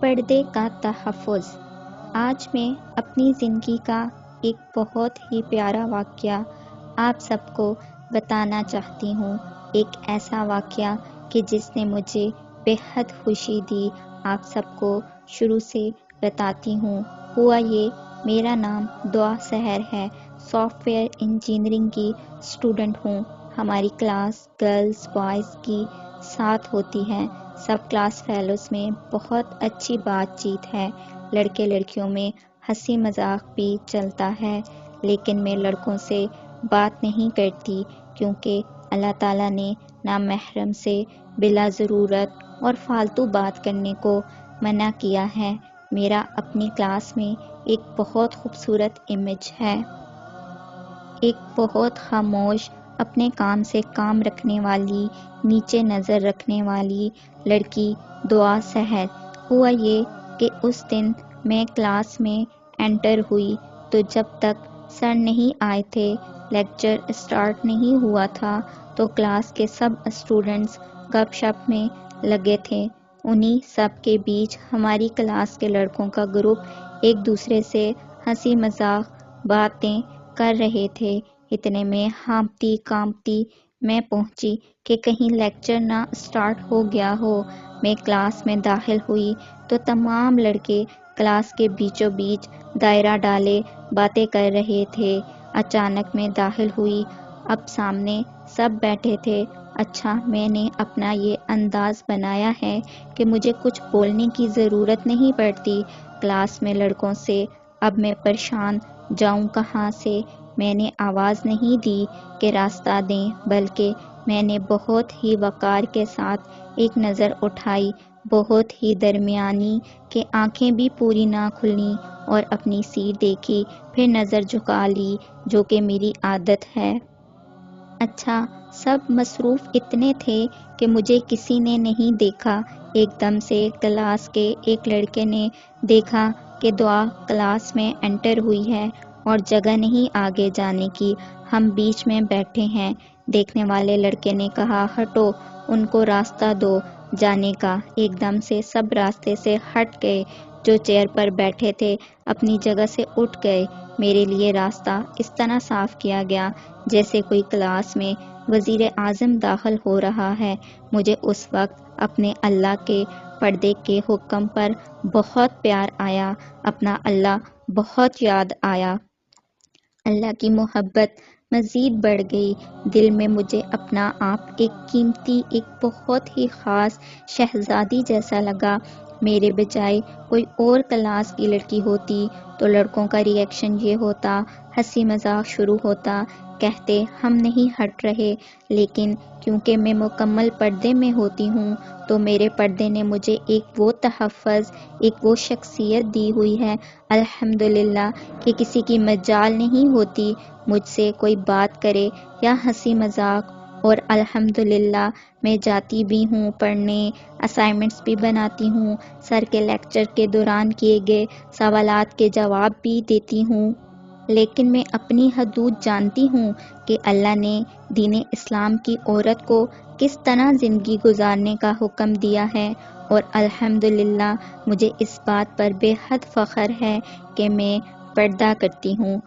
پردے کا تحفظ۔ آج میں اپنی زندگی کا ایک بہت ہی پیارا واقعہ آپ سب کو بتانا چاہتی ہوں، ایک ایسا واقعہ کہ جس نے مجھے بے حد خوشی دی۔ آپ سب کو شروع سے بتاتی ہوں۔ ہوا یہ، میرا نام دعا سحر ہے، سافٹ ویئر انجینئرنگ کی اسٹوڈنٹ ہوں۔ ہماری کلاس گرلز بوائز کی ساتھ ہوتی ہے، سب کلاس فیلوز میں بہت اچھی بات چیت ہے، لڑکے لڑکیوں میں ہنسی مذاق بھی چلتا ہے، لیکن میں لڑکوں سے بات نہیں کرتی کیونکہ اللہ تعالیٰ نے نامحرم سے بلا ضرورت اور فالتو بات کرنے کو منع کیا ہے۔ میرا اپنی کلاس میں ایک بہت خوبصورت امیج ہے، ایک بہت خاموش، اپنے کام سے کام رکھنے والی، نیچے نظر رکھنے والی لڑکی دعا سحر۔ ہوا یہ کہ اس دن میں کلاس میں انٹر ہوئی تو جب تک سر نہیں آئے تھے، لیکچر اسٹارٹ نہیں ہوا تھا، تو کلاس کے سب اسٹوڈنٹس گپ شپ میں لگے تھے۔ انہی سب کے بیچ ہماری کلاس کے لڑکوں کا گروپ ایک دوسرے سے ہنسی مذاق باتیں کر رہے تھے۔ اتنے میں ہانپتی کانپتی میں پہنچی کہ کہیں لیکچر نہ اسٹارٹ ہو گیا ہو۔ میں کلاس میں داخل ہوئی تو تمام لڑکے کلاس کے بیچوں بیچ دائرہ ڈالے باتیں کر رہے تھے۔ اچانک میں داخل ہوئی، اب سامنے سب بیٹھے تھے۔ اچھا، میں نے اپنا یہ انداز بنایا ہے کہ مجھے کچھ بولنے کی ضرورت نہیں پڑتی کلاس میں لڑکوں سے۔ اب میں پریشان جاؤں کہاں سے، میں نے آواز نہیں دی کہ راستہ دیں، بلکہ میں نے بہت ہی وقار کے ساتھ ایک نظر اٹھائی، بہت ہی درمیانی کہ آنکھیں بھی پوری نہ کھلیں، اور اپنی سیٹ دیکھی، پھر نظر جھکا لی، جو کہ میری عادت ہے۔ اچھا، سب مصروف اتنے تھے کہ مجھے کسی نے نہیں دیکھا۔ ایک دم سے کلاس کے ایک لڑکے نے دیکھا کہ دعا کلاس میں انٹر ہوئی ہے اور جگہ نہیں آگے جانے کی، ہم بیچ میں بیٹھے ہیں۔ دیکھنے والے لڑکے نے کہا، ہٹو، ان کو راستہ دو جانے کا۔ ایک دم سے سب راستے سے ہٹ گئے، جو چیئر پر بیٹھے تھے اپنی جگہ سے اٹھ گئے۔ میرے لیے راستہ اس طرح صاف کیا گیا جیسے کوئی کلاس میں وزیر اعظم داخل ہو رہا ہے۔ مجھے اس وقت اپنے اللہ کے پردے کے حکم پر بہت پیار آیا، اپنا اللہ بہت یاد آیا۔ اللہ کی محبت مزید بڑھ گئی دل میں۔ مجھے اپنا آپ ایک قیمتی، ایک بہت ہی خاص شہزادی جیسا لگا۔ میرے بجائے کوئی اور کلاس کی لڑکی ہوتی تو لڑکوں کا ری ایکشن یہ ہوتا، ہنسی مذاق شروع ہوتا، کہتے ہم نہیں ہٹ رہے، لیکن کیونکہ میں مکمل پردے میں ہوتی ہوں تو میرے پردے نے مجھے ایک وہ تحفظ، ایک وہ شخصیت دی ہوئی ہے، الحمدللہ، کہ کسی کی مجال نہیں ہوتی مجھ سے کوئی بات کرے یا ہنسی مذاق۔ اور الحمدللہ میں جاتی بھی ہوں پڑھنے، اسائنمنٹس بھی بناتی ہوں، سر کے لیکچر کے دوران کیے گئے سوالات کے جواب بھی دیتی ہوں، لیکن میں اپنی حدود جانتی ہوں کہ اللہ نے دین اسلام کی عورت کو کس طرح زندگی گزارنے کا حکم دیا ہے، اور الحمدللہ مجھے اس بات پر بے حد فخر ہے کہ میں پردہ کرتی ہوں۔